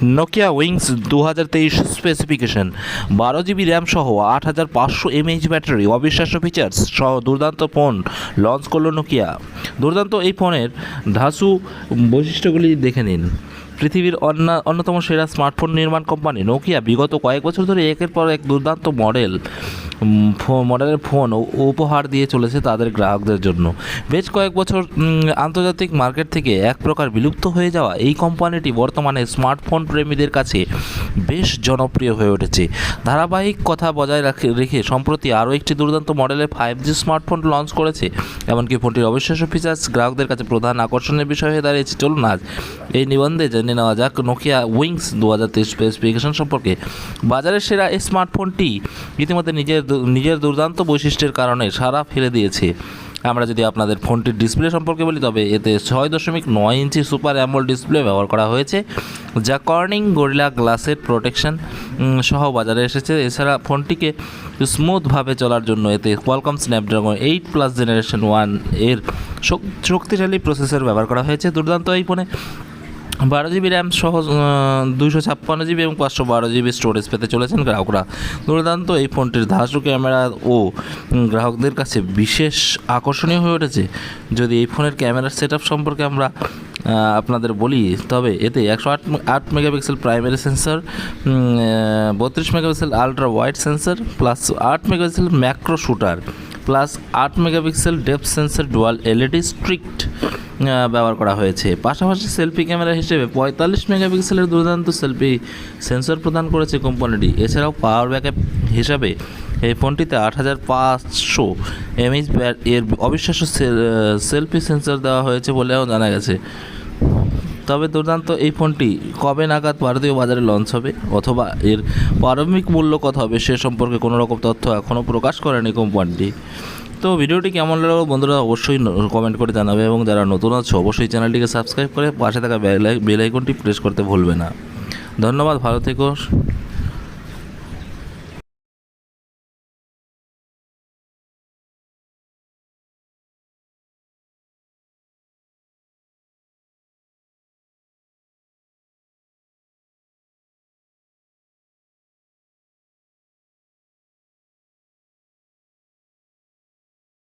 Nokia wings 2023 specification 12 GB RAM সহ 8500 mAh battery, অবিশ্বাস্য features সহ দুর্দান্ত ফোন লঞ্চ করলো নোকিয়া। দুর্দান্ত এই ফোনের ধাসু বৈশিষ্ট্যগুলি দেখে নিন। পৃথিবীর অন্যতম সেরা স্মার্টফোন নির্মাণ কোম্পানি নোকিয়া বিগত কয়েক বছর ধরে একের পর এক দুর্দান্ত মডেলের ফোন উপহার দিয়ে চলেছে তাদের গ্রাহকদের জন্য। বেশ কয়েক বছর আন্তর্জাতিক মার্কেট থেকে এক প্রকার বিলুপ্ত হয়ে যাওয়া এই কোম্পানিটি বর্তমানে স্মার্টফোন প্রেমীদের কাছে বেশ জনপ্রিয় হয়ে উঠেছে। ধারাবাহিক কথা বজায় রেখে সম্প্রতি আরও একটি দুর্দান্ত মডেলের 5G স্মার্টফোন লঞ্চ করেছে। এমনকি ফোনটির অবিশ্বাস্য ফিচার্স গ্রাহকদের কাছে প্রধান আকর্ষণের বিষয় হয়ে দাঁড়িয়েছে। চলুন আজ এই নিবন্ধে জেনে নেওয়া যাক নোকিয়া উইংস 2023 স্পেসিফিকেশন সম্পর্কে। বাজারের সেরা এই স্মার্টফোনটি ইতিমধ্যে নিজের দুর্দান্ত বৈশিষ্ট্যের কারণে সাড়া ফেলে দিয়েছে। আমরা যদি আপনাদের ফোনটির ডিসপ্লে সম্পর্কে বলি, তবে এতে 6.9 ইঞ্চি সুপার অ্যামোলেড ডিসপ্লে ব্যবহার করা হয়েছে, যা কর্নিং গরিলা গ্লাসের প্রোটেকশন সহ বাজারে এসেছে। এছাড়া ফোনটিকে স্মুথভাবে চলার জন্য এতে কোয়ালকম স্ন্যাপড্রাগন 8+ জেনারেশন 1 এর শক্তিশালী প্রসেসর ব্যবহার করা হয়েছে। দুর্দান্ত এই ফোনে 12 GB র্যাম সহ 256 GB এবং 512 GB স্টোরেজ পেতে চলেছেন গ্রাহকরা। দুর্দান্ত এই ফোনটির ধাসু ক্যামেরা ও গ্রাহকদের কাছে বিশেষ আকর্ষণীয় হয়ে উঠেছে। যদি এই ফোনের ক্যামেরার সেটআপ সম্পর্কে আমরা আপনাদের বলি, তবে এতে 108 megapixel primary sensor, 32 megapixel ultra wide sensor, plus 8 megapixel macro shooter, plus 8 megapixel depth sensor dual LED স্ট্রিক্ট ব্যবহার করা হয়েছে। পাশাপাশি সেলফি ক্যামেরা হিসেবে 45 মেগাপিক্সেলের দুর্দান্ত সেলফি সেন্সর প্রদান করেছে কোম্পানিটি। এছাড়াও পাওয়ার ব্যাকআপ হিসাবে এই ফোনটিতে 8500 mAh এর অবিশ্বাস্য সেলফি সেন্সর দেওয়া হয়েছে বলেও জানা গেছে। তবে দুর্দান্ত এই ফোনটি কবে নাগাদ ভারতীয় বাজারে লঞ্চ হবে অথবা এর প্রারম্ভিক মূল্য কত হবে সে সম্পর্কে কোনো রকম তথ্য এখনও প্রকাশ করেনি কোম্পানিটি। তো ভিডিওটি কেমন লাগলো বন্ধুরা অবশ্যই কমেন্ট করে জানাবে, এবং যারা নতুন আছে অবশ্যই চ্যানেলটিকে সাবস্ক্রাইব করে পাশে থাকা বেল আইকনটি প্রেস করতে ভুলবে না। ধন্যবাদ, ভালো থেকো।